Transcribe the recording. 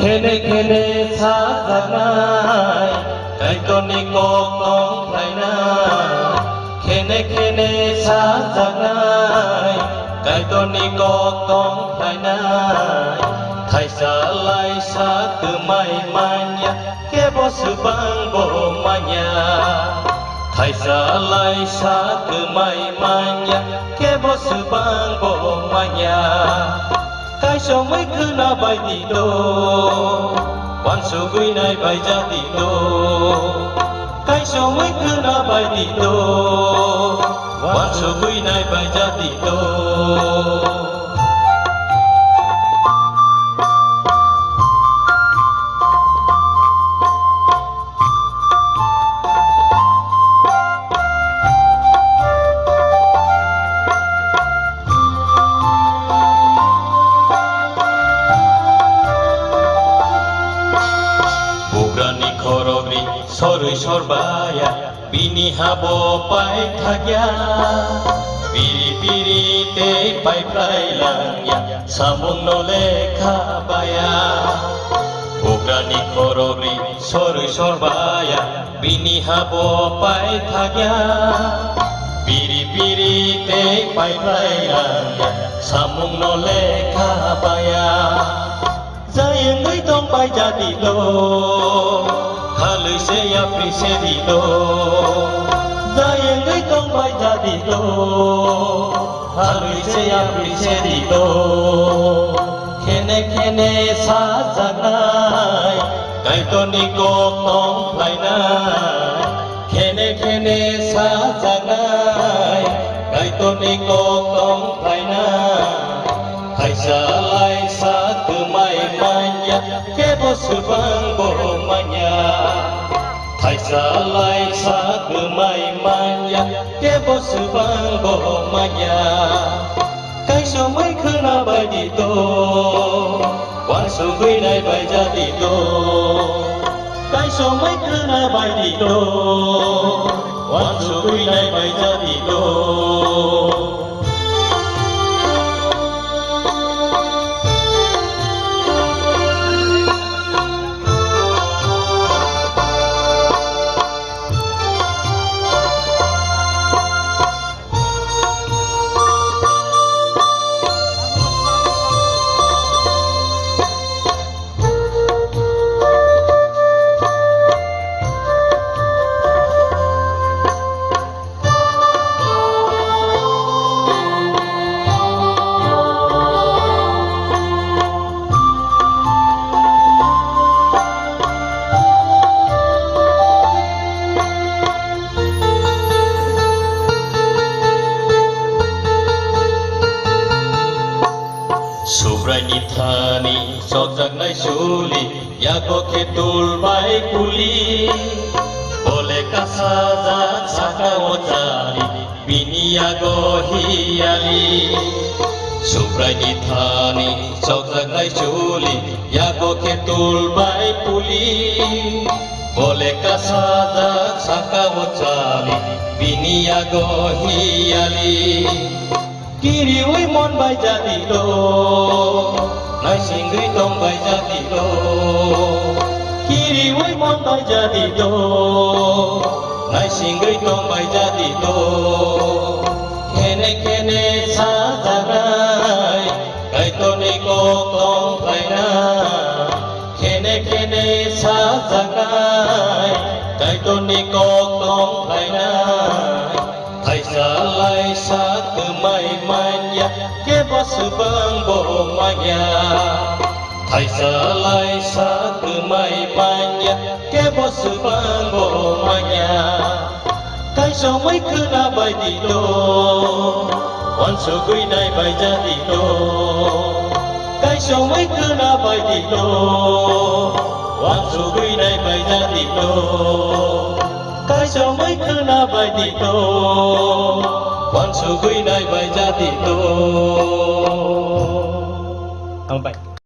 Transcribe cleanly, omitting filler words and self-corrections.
khene khene xa giặc nai cái con đi có con phải na khene khene xa giặc nai cái con đi có con phải na thay xa lại xa từ mai manya ke bo sự bang bo manya thay xa lại xa từ mai manya ke bo sự bang bo manya cái sống mấy cứ na bay đi đô quan số quý này bay ra đi đô cái sống mấy cứ na bay đi đô quan số quý này bay ra đi đô Sorry sorbaya bini habo pai thagya piri piri te pai prai langya samung no lekha baya ukrani khorori sorry sorbaya bini habo pai thagya piri piri te pai prai langya samung no lekha baya jayeng ngai tong pai jadi lo halui se ya pri se di do jayeng ngai tong bai jadi do halui se ya pri se di do khene khene sa janai kai to ni ko tong lai na khene khene sa janai kai to ni ko tong lai na hai sa lai sa tu mai manya ke bo su bang bo manya hai sa lai sa tu mai manya ke bo su bang bo manya cái số mấy khứ na bay đi tô quan số quý này bay ra đi tô cái số mấy khứ na bay đi tô quan số quý này bay ra đi tô Subrani thani sojak nai suli ya ko ke tul bai kuli bole kasaja saka ochari bini ya go hiali Subrani thani sojak nai suli ya ko ke tul bai kuli bole kasaja saka ochari bini ya go hiali kiri ui mon bay jadi do nai singri tong bay jadi do kiri ui mon bay jadi do nai singri tong bay jadi do kene kene sa janai kai to ni ko tong bay na kene kene sa janai kai to ni ko tong bay na hai sa lai sa tu mai manya ke bo su bang bo manya hai sa lai sa tu mai manya ke bo su bang bo manya cái số mấy cứ na bay đi đô quan số quý này bay ra đi đô cái số mấy cứ na bay đi đô quan số quý này bay ra đi đô cái số mấy cứ na bay đi đô quan số quý này bay ra đi đô. Không bay.